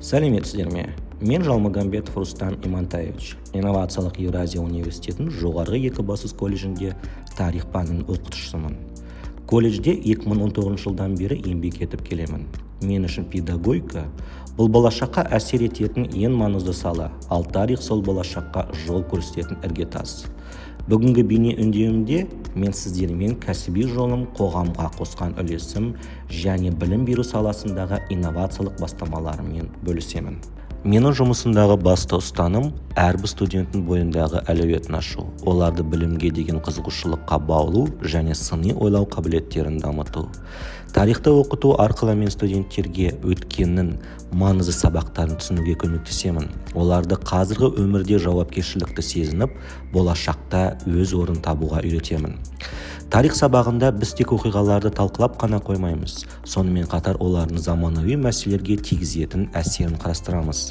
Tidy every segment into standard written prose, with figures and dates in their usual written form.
Сәлеметсіздер ме? Мен Жалмагамбетов Рустам Имантаевич. Инновациялық Еуразия университетінің жоғарғы екібастұз колледжінде тарих пәнінің оқытушысымын. Колледжде 2019 жылдан бері еңбек етіп келемін. Мен үшін педагогика бұл болашаққа әсер ететін ең маңызды сала, ал тарих сол болашаққа жол көрсететін іргетас. Бүгінгі бейне үндеуімде мен сіздермен кәсіби жолым, қоғамға қосқан үлесім және білім беру саласындағы инновациялық бастамаларыммен бөлісемін. Менің жұмысымдағы басты ұстаным әрбір студенттің бойындағы әлеуетін ашу, оларды білімге деген қызығушылыққа баулу және сыни ойлау қабілеттерін дамыту. Тарихты оқыту арқылы мен студенттерге өткеннің маңызды сабақтарын түсінуге көмектесемін. Оларды қазіргі өмірде жауапкершілікті сезініп, болашақта өз орнын табуға үйретемін. Тарих сабағында біз тек оқиғаларды талқылап қана қоймаймыз, сонымен қатар олардың заманауи мәселелерге тигізетін әсерін қарастырамыз.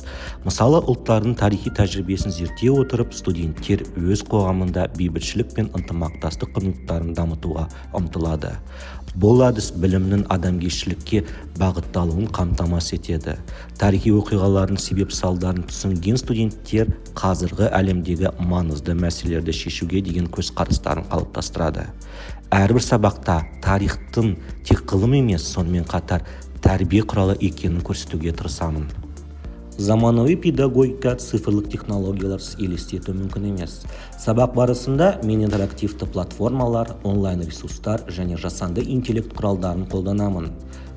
Мысалы, ұлттардың тарихи тәжірибесін зерттей отырып, студенттер өз қоғамында бейбітшілік пен ынтымақтастық құндылықтарын дамытуға ұмтылады. Бұл әдіс білімнің адамгершілікке бағытталуын қамтамасыз етеді. Тарихи оқиғалардың себеп-салдарын түсінген студенттер қазіргі әлемдегі маңызды мәселелерді шешуге деген көзқарастарын қалыптастырады. Әрбір сабақта тарихтың тек ғылым емес, сонымен қатар тәрбие құралы екенін көрсетуге тырысамын. Заманауи педагогика цифрлық технологияларсыз елестету мүмкін емес. Сабақ барысында мен интерактивті платформалар, онлайн ресурстар және жасанды интеллект құралдарын қолданамын.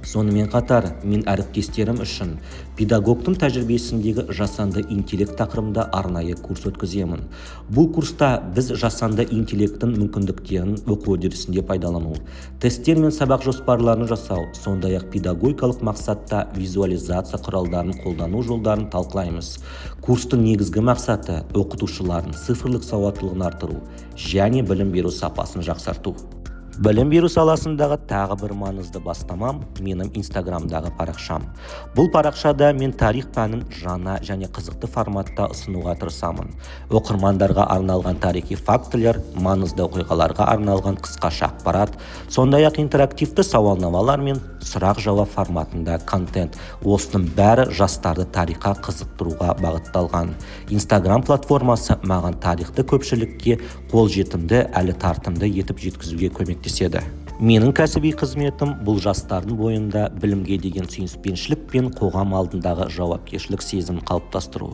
Сонымен қатар мен әріптестерім үшін педагогтың тәжірибесіндегі жасанды интеллект тақырыбында арнайы курс өткіземін. Бұл курста біз жасанды интеллекттің мүмкіндіктерін оқу үдерісінде пайдалану, тесттер мен сабақ жоспарларын жасау, сондай-ақ педагогикалық мақсатта визуализация құралдарын қолдану жолдарын талқылаймыз. Курстың негізгі мақсаты оқытушылардың цифрлық сауаттылығын арттыру және білім беру сапасын жақсарту. Білім беру саласындағы тағы бір маңызды бастамам менің инстаграмдағы парақшам. Бұл парақшада мен тарих пәнін жаңа және қызықты форматта ұсынуға тырысамын. Оқырмандарға арналған тарихи фактілер, маңызды оқиғаларға арналған қысқаша ақпарат, сондай-ақ интерактивті сауалнамалар мен сұрақ-жауап форматында контент. Осының бәрі жастарды тарихқа қызықтыруға бағытталған. Инстаграм платформасы маған тарихты көпшілікке қолжетімді әлі тартымды етіп жеткізуге көмектеседі. Менің кәсіби қызметім бұл жастардың бойында білімге деген сүйіспеншілік пен қоғам алдындағы жауапкершілік сезімін қалыптастыру.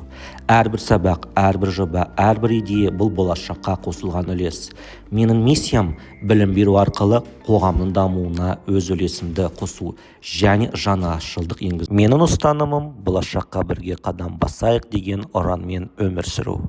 Әрбір сабақ, әрбір жоба, әрбір идея бұл болашаққа қосылған үлес. Менің миссиям білім беру арқылы қоғамның дамуына өз үлесімді қосу және жаңашылдық енгізу. Менің ұстанымым болашаққа бірге қадам басайық деген ұранмен өмір сүру.